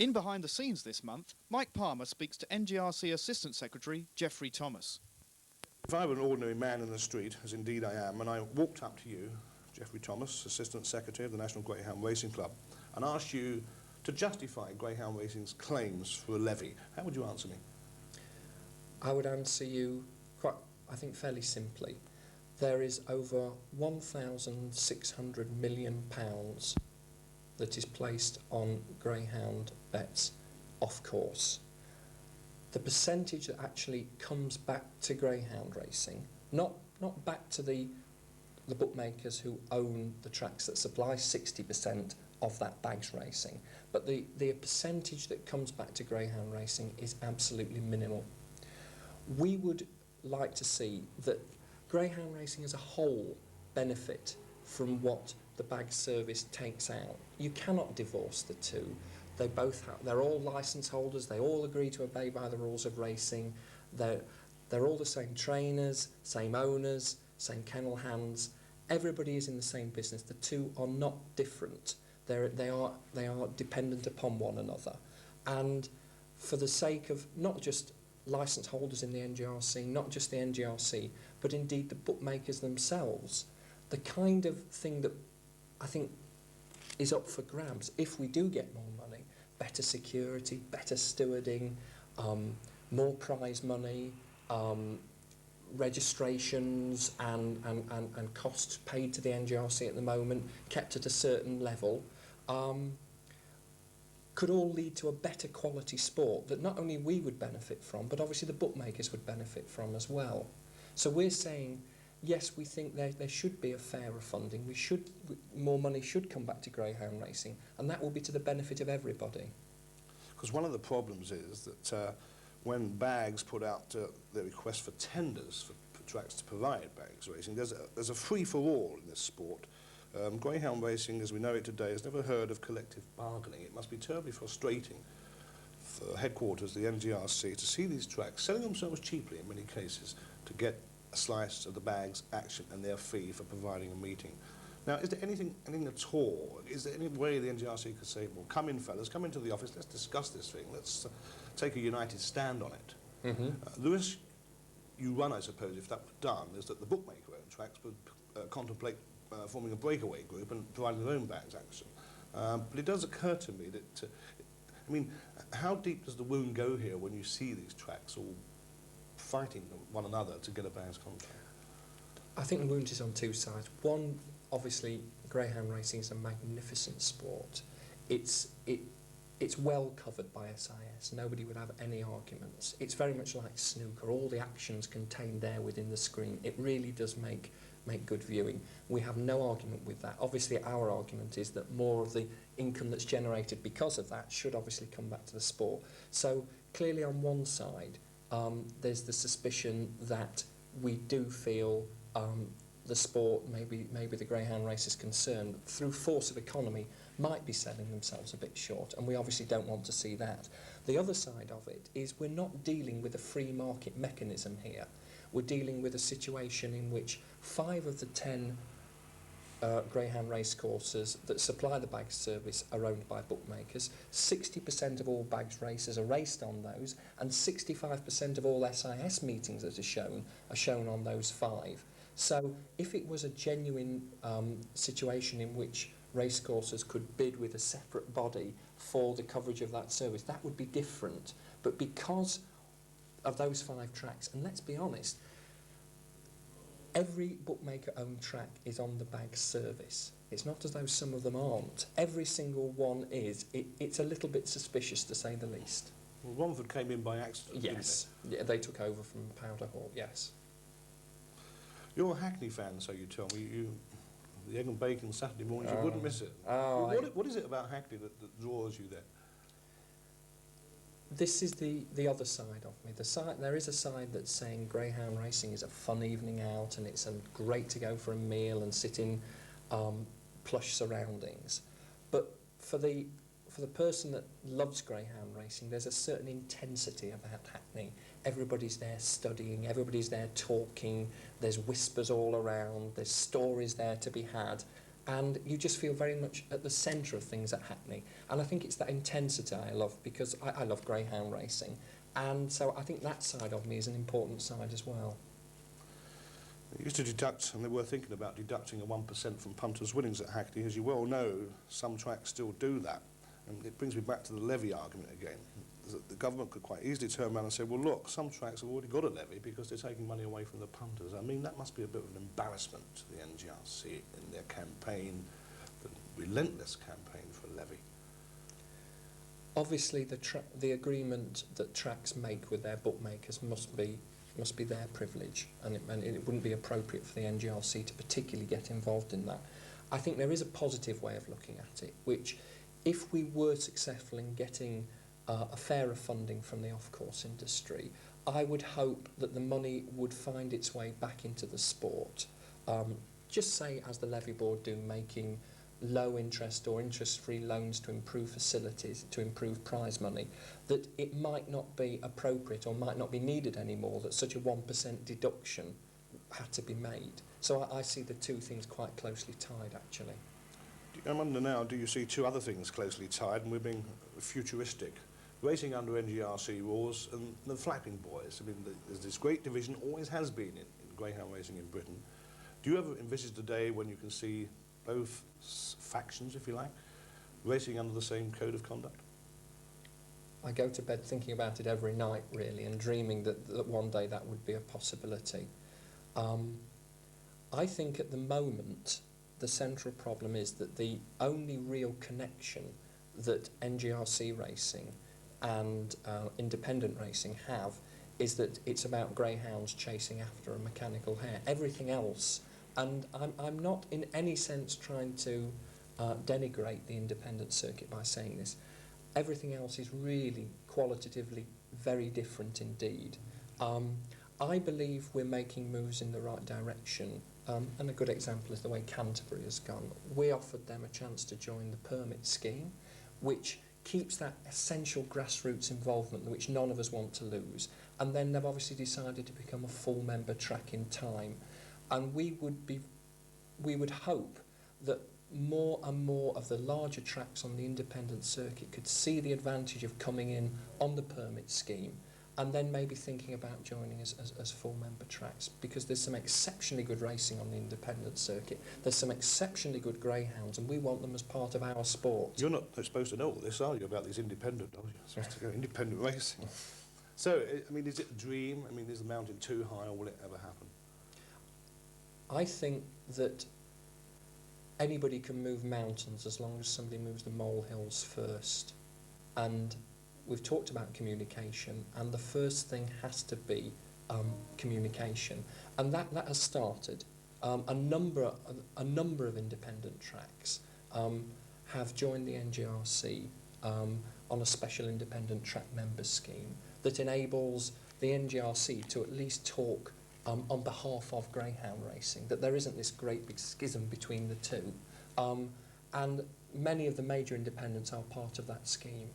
In behind the scenes this month, Mike Palmer speaks to NGRC Assistant Secretary Geoffrey Thomas. If I were an ordinary man in the street, as indeed I am, and I walked up to you, Geoffrey Thomas, Assistant Secretary of the National Greyhound Racing Club, and asked you to justify Greyhound Racing's claims for a levy, how would you answer me? I would answer you quite, I think, fairly simply. There is over £1,600 million that is placed on Greyhound bets off course. The percentage that actually comes back to Greyhound racing, not back to the bookmakers who own the tracks that supply 60% of that bags racing, but the percentage that comes back to Greyhound racing is absolutely minimal. We would like to see that Greyhound racing as a whole benefit from what the bag service takes out. You cannot divorce the two. They both have, they're all licence holders, they all agree to obey by the rules of racing, they're all the same trainers, same owners, same kennel hands. Everybody is in the same business. The two are not different. They are dependent upon one another. And for the sake of not just licence holders in the NGRC, not just the NGRC, but indeed the bookmakers themselves, the kind of thing that I think is up for grabs if we do get more money, better security, better stewarding, more prize money, registrations and costs paid to the NGRC at the moment kept at a certain level, could all lead to a better quality sport that not only we would benefit from, but obviously the bookmakers would benefit from as well. So we're saying, yes, we think there should be a fairer funding. More money should come back to Greyhound racing, and that will be to the benefit of everybody. Because one of the problems is that when bags put out their request for tenders for tracks to provide bags racing, there's a free-for-all in this sport. Greyhound racing, as we know it today, has never heard of collective bargaining. It must be terribly frustrating for headquarters, the NGRC, to see these tracks selling themselves cheaply in many cases to get a slice of the bag's action and their fee for providing a meeting. Now, is there anything at all, is there any way the NGRC could say, well, come in fellas, come into the office, let's discuss this thing, let's take a united stand on it? Mm-hmm. The risk you run, I suppose, if that were done, is that the bookmaker-owned tracks would contemplate forming a breakaway group and providing their own bags action. But it does occur to me that, I mean, how deep does the wound go here when you see these tracks all fighting one another to get a bags contract? I think the wound is on two sides. One, obviously, Greyhound racing is a magnificent sport. It's well covered by SIS. Nobody would have any arguments. It's very much like snooker. All the action's contained there within the screen. It really does make good viewing. We have no argument with that. Obviously, our argument is that more of the income that's generated because of that should obviously come back to the sport. So clearly on one side, there's the suspicion that we do feel the sport, maybe the Greyhound race is concerned, through force of economy, might be selling themselves a bit short, and we obviously don't want to see that. The other side of it is we're not dealing with a free market mechanism here. We're dealing with a situation in which 5 of the 10 Greyhound race courses that supply the bags service are owned by bookmakers. 60% of all bags races are raced on those, and 65% of all SIS meetings that are shown on those 5. So if it was a genuine situation in which racecourses could bid with a separate body for the coverage of that service, that would be different. But because of those 5 tracks, and let's be honest, every bookmaker-owned track is on the bag service. It's not as though some of them aren't. Every single one is. It's a little bit suspicious, to say the least. Well, Romford came in by accident, yes. Didn't they? Yeah, they took over from Powder Hall, yes. You're a Hackney fan, so you tell me. The egg and bacon Saturday mornings, you wouldn't miss it. What is it about Hackney that draws you there? This is the other side of me. There is a side that's saying Greyhound racing is a fun evening out and it's great to go for a meal and sit in plush surroundings. But for the person that loves Greyhound racing, there's a certain intensity about Hackney. Everybody's there studying, everybody's there talking, there's whispers all around, there's stories there to be had. and you just feel very much at the centre of things that are happening. And I think it's that intensity I love, because I love greyhound racing, and so I think that side of me is an important side as well. They used to deduct, and they were thinking about deducting a 1% from punters' winnings at Hackney. As you well know, some tracks still do that. And it brings me back to the levy argument again. The government could quite easily turn around and say, well, look, some tracks have already got a levy because they're taking money away from the punters. I mean, that must be a bit of an embarrassment to the NGRC in their campaign, the relentless campaign for a levy. Obviously, the agreement that tracks make with their bookmakers must be their privilege, and it wouldn't be appropriate for the NGRC to particularly get involved in that. I think there is a positive way of looking at it, which, if we were successful in getting a fairer funding from the off-course industry, I would hope that the money would find its way back into the sport. Just say, as the Levy Board do, making low interest or interest-free loans to improve facilities, to improve prize money, that it might not be appropriate or might not be needed anymore, that such a 1% deduction had to be made. So I see the two things quite closely tied, actually. I wonder now, do you see two other things closely tied, and we're being futuristic? Racing under NGRC rules and the flapping boys. I mean, there's this great division, always has been in greyhound racing in Britain. Do you ever envisage the day when you can see both factions, if you like, racing under the same code of conduct? I go to bed thinking about it every night, really, and dreaming that one day that would be a possibility. I think at the moment the central problem is that the only real connection that NGRC racing and independent racing have is that it's about greyhounds chasing after a mechanical hare. Everything else, and I'm not in any sense trying to denigrate the independent circuit by saying this, everything else is really qualitatively very different indeed. I believe we're making moves in the right direction, and a good example is the way Canterbury has gone. We offered them a chance to join the permit scheme, which keeps that essential grassroots involvement which none of us want to lose, and then they've obviously decided to become a full member track in time, and we would hope that more and more of the larger tracks on the independent circuit could see the advantage of coming in on the permit scheme and then maybe thinking about joining as full member tracks, because there's some exceptionally good racing on the independent circuit, there's some exceptionally good greyhounds, and we want them as part of our sport. You're not supposed to know all this, are you, about these independent, are you? You're supposed to go independent racing. So, I mean, is it a dream? I mean, is the mountain too high, or will it ever happen? I think that anybody can move mountains as long as somebody moves the molehills first. And we've talked about communication, and the first thing has to be communication. And that has started. A number of independent tracks have joined the NGRC on a special independent track members scheme that enables the NGRC to at least talk on behalf of greyhound racing, that there isn't this great big schism between the two. And many of the major independents are part of that scheme.